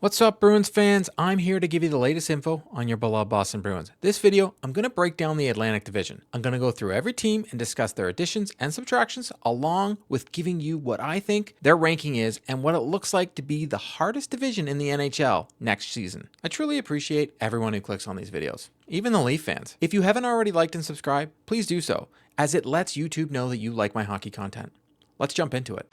What's up, Bruins fans? I'm here to give you the latest info on your beloved Boston Bruins. This video, I'm going to break down the Atlantic Division. I'm going to go through every team and discuss their additions and subtractions, along with giving you what I think their ranking is and what it looks like to be the hardest division in the NHL next season. I truly appreciate everyone who clicks on these videos, even the Leaf fans. If you haven't already liked and subscribed, please do so, as it lets YouTube know that you like my hockey content. Let's jump into it.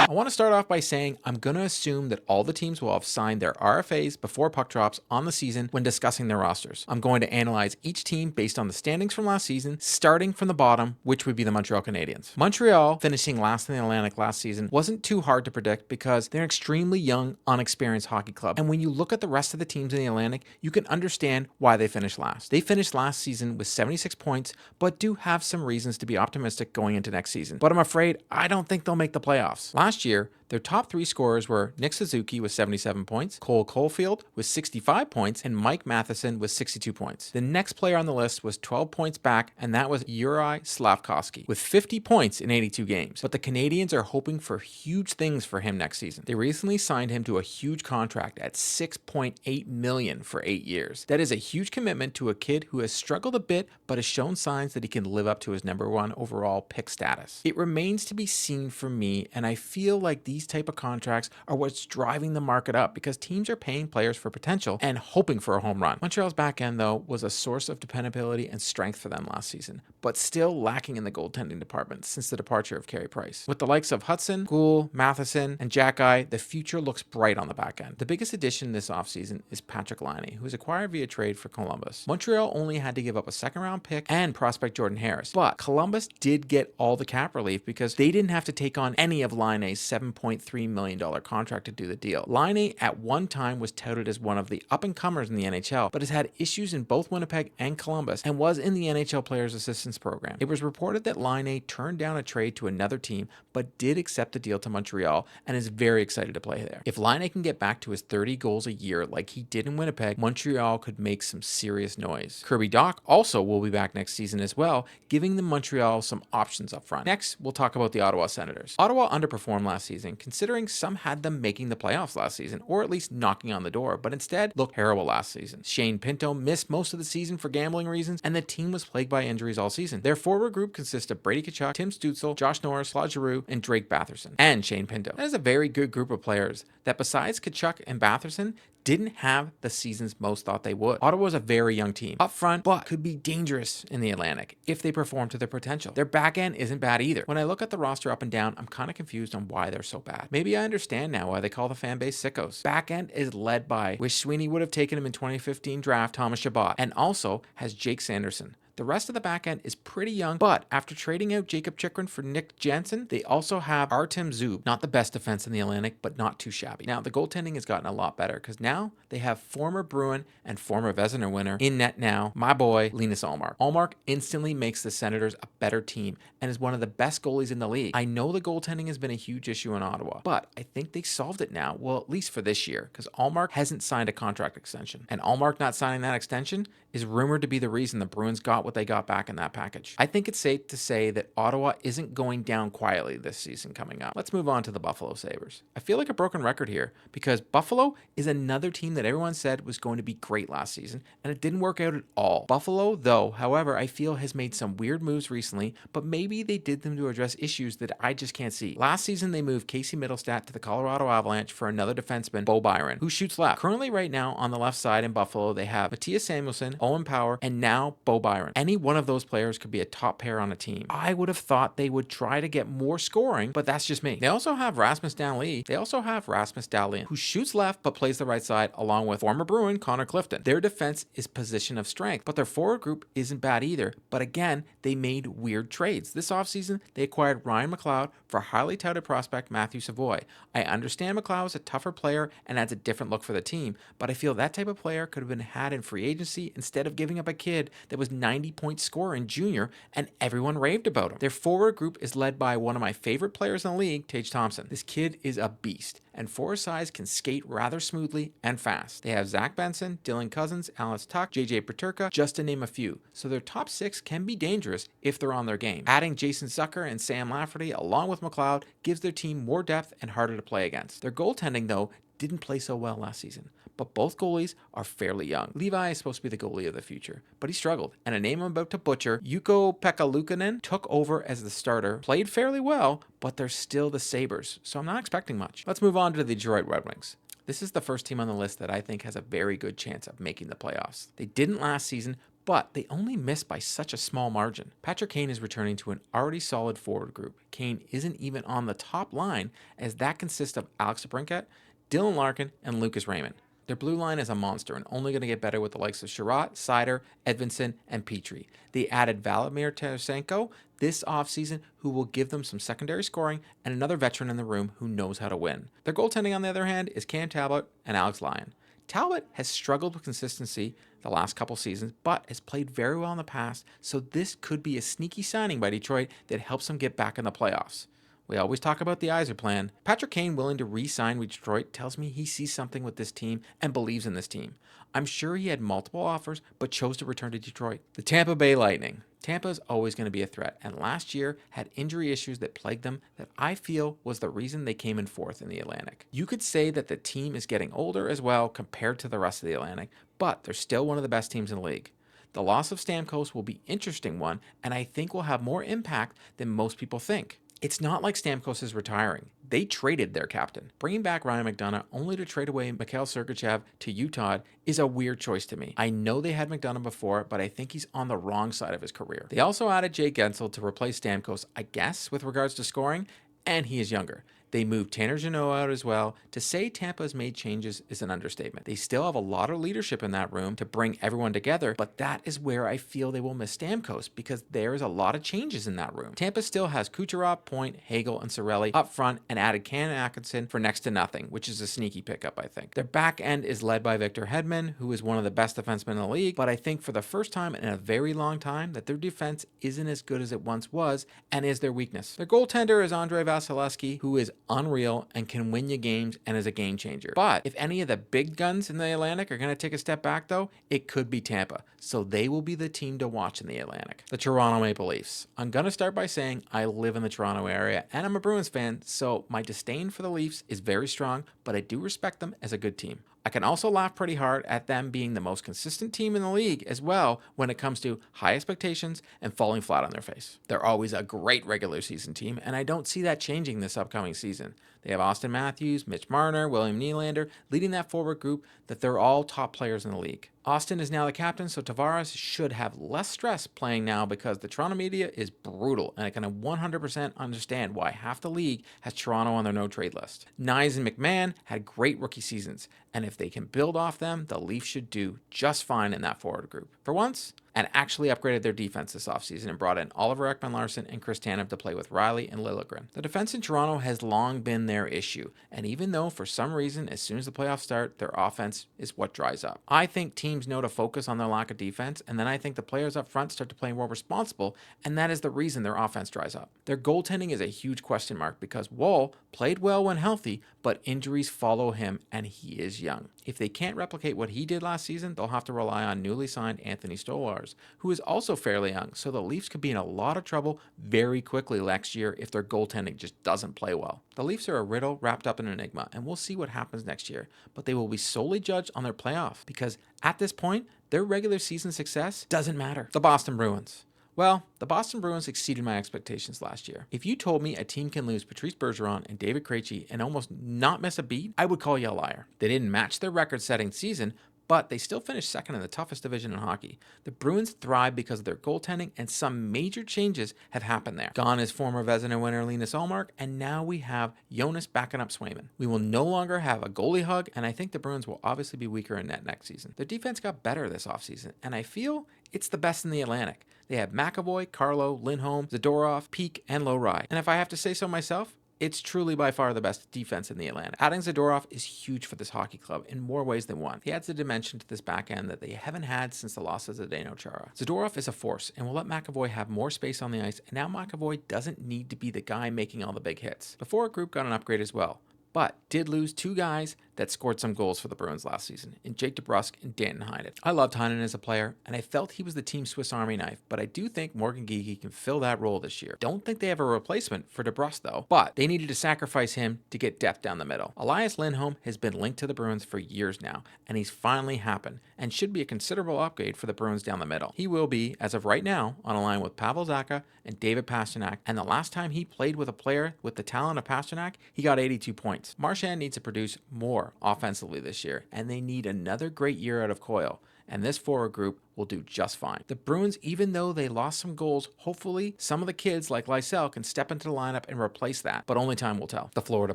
I want to start off by saying I'm going to assume that all the teams will have signed their RFAs before puck drops on the season when discussing their rosters. I'm going to analyze each team based on the standings from last season, starting from the bottom, which would be the Montreal Canadiens. Montreal, finishing last in the Atlantic last season, wasn't too hard to predict because they're an extremely young, unexperienced hockey club. And when you look at the rest of the teams in the Atlantic, you can understand why they finished last. They finished last season with 76 points, but do have some reasons to be optimistic going into next season. But I'm afraid I don't think they'll make the playoffs. Last year, their top three scorers were Nick Suzuki with 77 points, Cole Caulfield with 65 points, and Mike Matheson with 62 points. The next player on the list was 12 points back, and that was Juraj Slafkovsky with 50 points in 82 games. But the Canadiens are hoping for huge things for him next season. They recently signed him to a huge contract at $6.8 million for 8 years. That is a huge commitment to a kid who has struggled a bit, but has shown signs that he can live up to his #1 overall pick status. It remains to be seen for me, and I feel like these type of contracts are what's driving the market up because teams are paying players for potential and hoping for a home run. Montreal's back end, though, was a source of dependability and strength for them last season, but still lacking in the goaltending department since the departure of Carey Price. With the likes of Hudson, Gould, Matheson, and Jack-Eye, the future looks bright on the back end. The biggest addition this offseason is Patrick Laine, who was acquired via trade for Columbus. Montreal only had to give up a second-round pick and prospect Jordan Harris, but Columbus did get all the cap relief because they didn't have to take on any of Laine's $7.3 million contract to do the deal. Laine at one time was touted as one of the up-and-comers in the NHL, but has had issues in both Winnipeg and Columbus and was in the NHL Players Assistance Program. It was reported that Laine turned down a trade to another team, but did accept the deal to Montreal and is very excited to play there. If Laine can get back to his 30 goals a year like he did in Winnipeg, Montreal could make some serious noise. Kirby Dach also will be back next season as well, giving the Montreal some options up front. Next, we'll talk about the Ottawa Senators. Ottawa underperformed last season, considering some had them making the playoffs last season, or at least knocking on the door, but instead looked terrible last season. Shane Pinto missed most of the season for gambling reasons, and the team was plagued by injuries all season. Their forward group consists of Brady Tkachuk, Tim Stützle, Josh Norris, Claude Giroux, and Drake Batherson, and Shane Pinto. That is a very good group of players that, besides Tkachuk and Batherson, didn't have the seasons most thought they would. Ottawa is a very young team up front, but could be dangerous in the Atlantic if they perform to their potential. Their back end isn't bad either. When I look at the roster up and down, I'm kind of confused on why they're so bad. Maybe I understand now why they call the fan base sickos. Back end is led by, wish Sweeney would have taken him in 2015 draft, Thomas Chabot, and also has Jake Sanderson. The rest of the back end is pretty young, but after trading out Jacob Chychrun for Nick Jansen, they also have Artem Zub. Not the best defense in the Atlantic, but not too shabby. Now, the goaltending has gotten a lot better because now they have former Bruin and former Vezina winner in net now, my boy, Linus Ullmark. Ullmark instantly makes the Senators a better team and is one of the best goalies in the league. I know the goaltending has been a huge issue in Ottawa, but I think they solved it now, well, at least for this year, because Ullmark hasn't signed a contract extension. And Ullmark not signing that extension is rumored to be the reason the Bruins got what they got back in that package. I think it's safe to say that Ottawa isn't going down quietly this season coming up. Let's move on to the Buffalo Sabres. I feel like a broken record here because Buffalo is another team that everyone said was going to be great last season, and it didn't work out at all. Buffalo, though, however, I feel has made some weird moves recently, but maybe they did them to address issues that I just can't see. Last season, they moved Casey Middlestat to the Colorado Avalanche for another defenseman, Bo Byron, who shoots left. Currently, right now, on the left side in Buffalo, they have Matthias Samuelsson, Owen Power, and now Bo Byron. Any one of those players could be a top pair on a team. I would have thought they would try to get more scoring, but that's just me. They also have Rasmus Dahlin, who shoots left but plays the right side, along with former Bruin Connor Clifton. Their defense is position of strength, but their forward group isn't bad either. But again, they made weird trades. This offseason, they acquired Ryan McLeod for highly touted prospect Matthew Savoy. I understand McLeod is a tougher player and adds a different look for the team, but I feel that type of player could have been had in free agency instead of giving up a kid that was 90-point scorer in junior and everyone raved about him. Their forward group is led by one of my favorite players in the league, Tage Thompson. This kid is a beast, and for his size can skate rather smoothly and fast. They have Zach Benson, Dylan Cousins, Alex Tuck, JJ Peterka, just to name a few. So their top six can be dangerous if they're on their game. Adding Jason Zucker and Sam Lafferty along with McLeod gives their team more depth and harder to play against. Their goaltending, though, didn't play so well last season, but both goalies are fairly young. Levi is supposed to be the goalie of the future, but he struggled, and a name I'm about to butcher, Jukka Pekka-Luukkonen, took over as the starter, played fairly well, but they're still the Sabres, so I'm not expecting much. Let's move on to the Detroit Red Wings. This is the first team on the list that I think has a very good chance of making the playoffs. They didn't last season, but they only missed by such a small margin. Patrick Kane is returning to an already solid forward group. Kane isn't even on the top line, as that consists of Alex DeBrincat, Dylan Larkin, and Lucas Raymond. Their blue line is a monster and only going to get better with the likes of Sherratt, Seider, Edvinsson, and Petrie. They added Vladimir Tarasenko this offseason, who will give them some secondary scoring, and another veteran in the room who knows how to win. Their goaltending, on the other hand, is Cam Talbot and Alex Lyon. Talbot has struggled with consistency the last couple seasons, but has played very well in the past, so this could be a sneaky signing by Detroit that helps them get back in the playoffs. We always talk about the Yzer plan. Patrick Kane willing to re-sign with Detroit tells me he sees something with this team and believes in this team. I'm sure he had multiple offers, but chose to return to Detroit. The Tampa Bay Lightning. Tampa is always going to be a threat, and last year had injury issues that plagued them that I feel was the reason they came in fourth in the Atlantic. You could say that the team is getting older as well compared to the rest of the Atlantic, but they're still one of the best teams in the league. The loss of Stamkos will be an interesting one, and I think will have more impact than most people think. It's not like Stamkos is retiring. They traded their captain. Bringing back Ryan McDonagh only to trade away Mikhail Sergachev to Utah is a weird choice to me. I know they had McDonagh before, but I think he's on the wrong side of his career. They also added Jay Gensel to replace Stamkos, I guess, with regards to scoring, and he is younger. They moved Tanner Jeannot out as well. To say Tampa has made changes is an understatement. They still have a lot of leadership in that room to bring everyone together, but that is where I feel they will miss Stamkos because there's a lot of changes in that room. Tampa still has Kucherov, Point, Hagel, and Cirelli up front and added Cam Atkinson for next to nothing, which is a sneaky pickup, I think. Their back end is led by Victor Hedman, who is one of the best defensemen in the league, but I think for the first time in a very long time that their defense isn't as good as it once was and is their weakness. Their goaltender is Andrei Vasilevsky, who is unreal and can win you games and is a game changer. But if any of the big guns in the Atlantic are going to take a step back, though, it could be Tampa. So they will be the team to watch in the Atlantic. The Toronto Maple Leafs. I'm going to start by saying I live in the Toronto area and I'm a Bruins fan, so my disdain for the Leafs is very strong, but I do respect them as a good team. I can also laugh pretty hard at them being the most consistent team in the league as well when it comes to high expectations and falling flat on their face. They're always a great regular season team, and I don't see that changing this upcoming season. They have Austin Matthews, Mitch Marner, William Nylander leading that forward group that they're all top players in the league. Austin is now the captain, so Tavares should have less stress playing now because the Toronto media is brutal, and I can 100% understand why half the league has Toronto on their no-trade list. Nyes and McMahon had great rookie seasons, and if they can build off them, the Leafs should do just fine in that forward group. For once, and actually upgraded their defense this offseason and brought in Oliver Ekman-Larsson and Chris Tanev to play with Riley and Liljegren. The defense in Toronto has long been their issue, and even though for some reason as soon as the playoffs start, their offense is what dries up. I think teams know to focus on their lack of defense, and then I think the players up front start to play more responsible, and that is the reason their offense dries up. Their goaltending is a huge question mark because Woll played well when healthy, but injuries follow him, and he is young. If they can't replicate what he did last season, they'll have to rely on newly signed Anthony Stolarz, who is also fairly young, so the Leafs could be in a lot of trouble very quickly next year if their goaltending just doesn't play well. The Leafs are a riddle wrapped up in an enigma, and we'll see what happens next year, but they will be solely judged on their playoff because at this point, their regular season success doesn't matter. The Boston Bruins. Well, the Boston Bruins exceeded my expectations last year. If you told me a team can lose Patrice Bergeron and David Krejci and almost not miss a beat, I would call you a liar. They didn't match their record-setting season, but they still finished second in the toughest division in hockey. The Bruins thrive because of their goaltending, and some major changes have happened there. Gone is former Vezina winner Linus Ullmark, and now we have Jonas backing up Swayman. We will no longer have a goalie hug, and I think the Bruins will obviously be weaker in net next season. Their defense got better this offseason, and I feel it's the best in the Atlantic. They have McAvoy, Carlo, Lindholm, Zadorov, Peak, and Lowry. And if I have to say so myself, it's truly by far the best defense in the Atlantic. Adding Zadorov is huge for this hockey club in more ways than one. He adds a dimension to this back end that they haven't had since the loss of Zdeno Chara. Zadorov is a force and will let McAvoy have more space on the ice, and now McAvoy doesn't need to be the guy making all the big hits. The forward group got an upgrade as well, but did lose two guys that scored some goals for the Bruins last season, in Jake DeBrusk and Danton Heinen. I loved Heinen as a player, and I felt he was the team's Swiss Army knife, but I do think Morgan Geekie can fill that role this year. Don't think they have a replacement for DeBrusk though, but they needed to sacrifice him to get depth down the middle. Elias Lindholm has been linked to the Bruins for years now, and he's finally happened, and should be a considerable upgrade for the Bruins down the middle. He will be, as of right now, on a line with Pavel Zacha and David Pastrnak, and the last time he played with a player with the talent of Pastrnak, he got 82 points. Marchand needs to produce more offensively this year, and they need another great year out of Coyle, and this forward group will do just fine. The Bruins, even though they lost some goals, hopefully some of the kids like Lysell can step into the lineup and replace that, but only time will tell. The Florida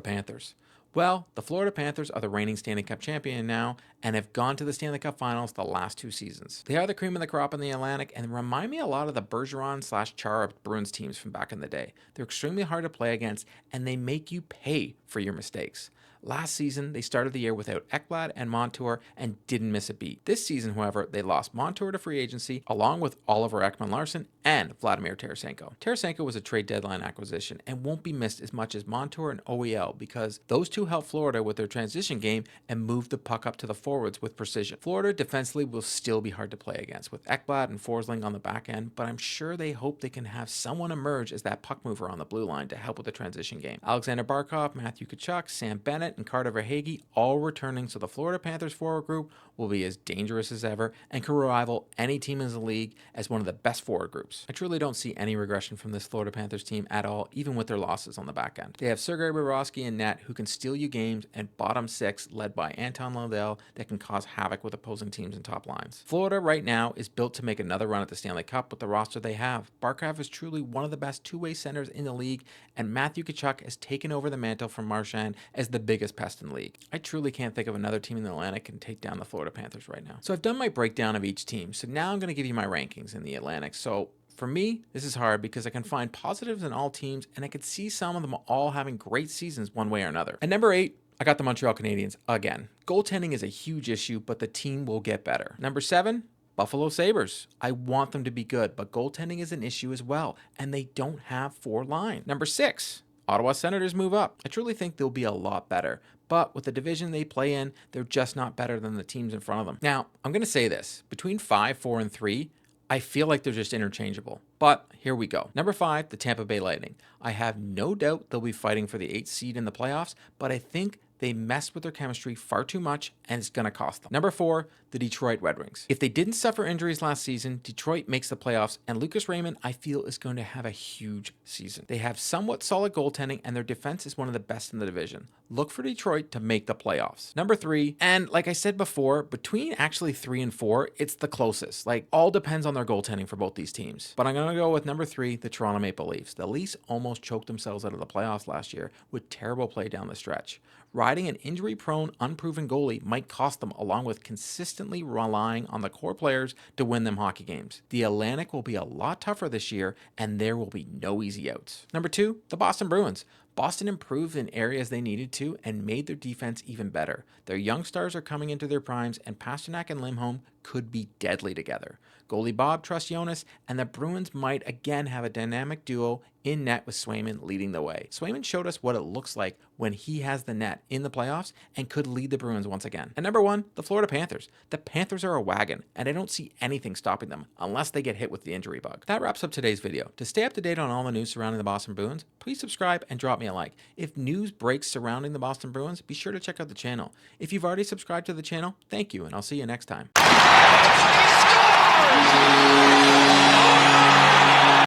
Panthers. Well, the Florida Panthers are the reigning Stanley Cup champion now and have gone to the Stanley Cup Finals the last 2 seasons. They are the cream of the crop in the Atlantic and remind me a lot of the Bergeron/Chara Bruins teams from back in the day. They're extremely hard to play against, and they make you pay for your mistakes. Last season, they started the year without Ekblad and Montour and didn't miss a beat. This season, however, they lost Montour to free agency along with Oliver Ekman-Larsson and Vladimir Tarasenko. Tarasenko was a trade deadline acquisition and won't be missed as much as Montour and OEL because those two helped Florida with their transition game and moved the puck up to the forwards with precision. Florida defensively will still be hard to play against with Ekblad and Forsling on the back end, but I'm sure they hope they can have someone emerge as that puck mover on the blue line to help with the transition game. Alexander Barkov, Matthew Tkachuk, Sam Bennett, and Carter Verhaeghe all returning, so the Florida Panthers forward group will be as dangerous as ever and can rival any team in the league as one of the best forward groups. I truly don't see any regression from this Florida Panthers team at all, even with their losses on the back end. They have Sergei Bobrovsky in net who can steal you games, and bottom 6 led by Anton Lundell that can cause havoc with opposing teams and top lines. Florida right now is built to make another run at the Stanley Cup with the roster they have. Barkov is truly one of the best two-way centers in the league, and Matthew Tkachuk has taken over the mantle from Marchand as the biggest pest in the league. I truly can't think of another team in the Atlantic can take down the Florida Panthers right now. So I've done my breakdown of each team, so now I'm going to give you my rankings in the Atlantic. So for me, this is hard because I can find positives in all teams, and I could see some of them all having great seasons one way or another. At number 8, I got the Montreal Canadiens again. Goaltending is a huge issue, but the team will get better. Number 7, Buffalo Sabres. I want them to be good, but goaltending is an issue as well, and they don't have 4 line. Number 6, Ottawa Senators move up. I truly think they'll be a lot better, but with the division they play in, they're just not better than the teams in front of them. Now, I'm going to say this. Between 5, 4, and 3, I feel like they're just interchangeable. But here we go. Number 5, the Tampa Bay Lightning. I have no doubt they'll be fighting for the 8th seed in the playoffs, but I think they messed with their chemistry far too much, and it's going to cost them. Number 4, the Detroit Red Wings. If they didn't suffer injuries last season, Detroit makes the playoffs, and Lucas Raymond, I feel, is going to have a huge season. They have somewhat solid goaltending, and their defense is one of the best in the division. Look for Detroit to make the playoffs. Number 3, and like I said before, between actually 3 and 4, it's the closest. Like, all depends on their goaltending for both these teams. But I'm going to go with number 3, the Toronto Maple Leafs. The Leafs almost choked themselves out of the playoffs last year with terrible play down the stretch. Riding an injury-prone, unproven goalie might cost them, along with consistently relying on the core players to win them hockey games. The Atlantic will be a lot tougher this year, and there will be no easy outs. Number 2, the Boston Bruins. Boston improved in areas they needed to and made their defense even better. Their young stars are coming into their primes, and Pastrnak and Lindholm could be deadly together. Goalie Bob trusts Jonas, and the Bruins might again have a dynamic duo in net with Swayman leading the way. Swayman showed us what it looks like when he has the net in the playoffs and could lead the Bruins once again. And number 1, the Florida Panthers. The Panthers are a wagon, and I don't see anything stopping them unless they get hit with the injury bug. That wraps up today's video. To stay up to date on all the news surrounding the Boston Bruins, please subscribe and drop me a like. If news breaks surrounding the Boston Bruins, be sure to check out the channel. If you've already subscribed to the channel, thank you, and I'll see you next time.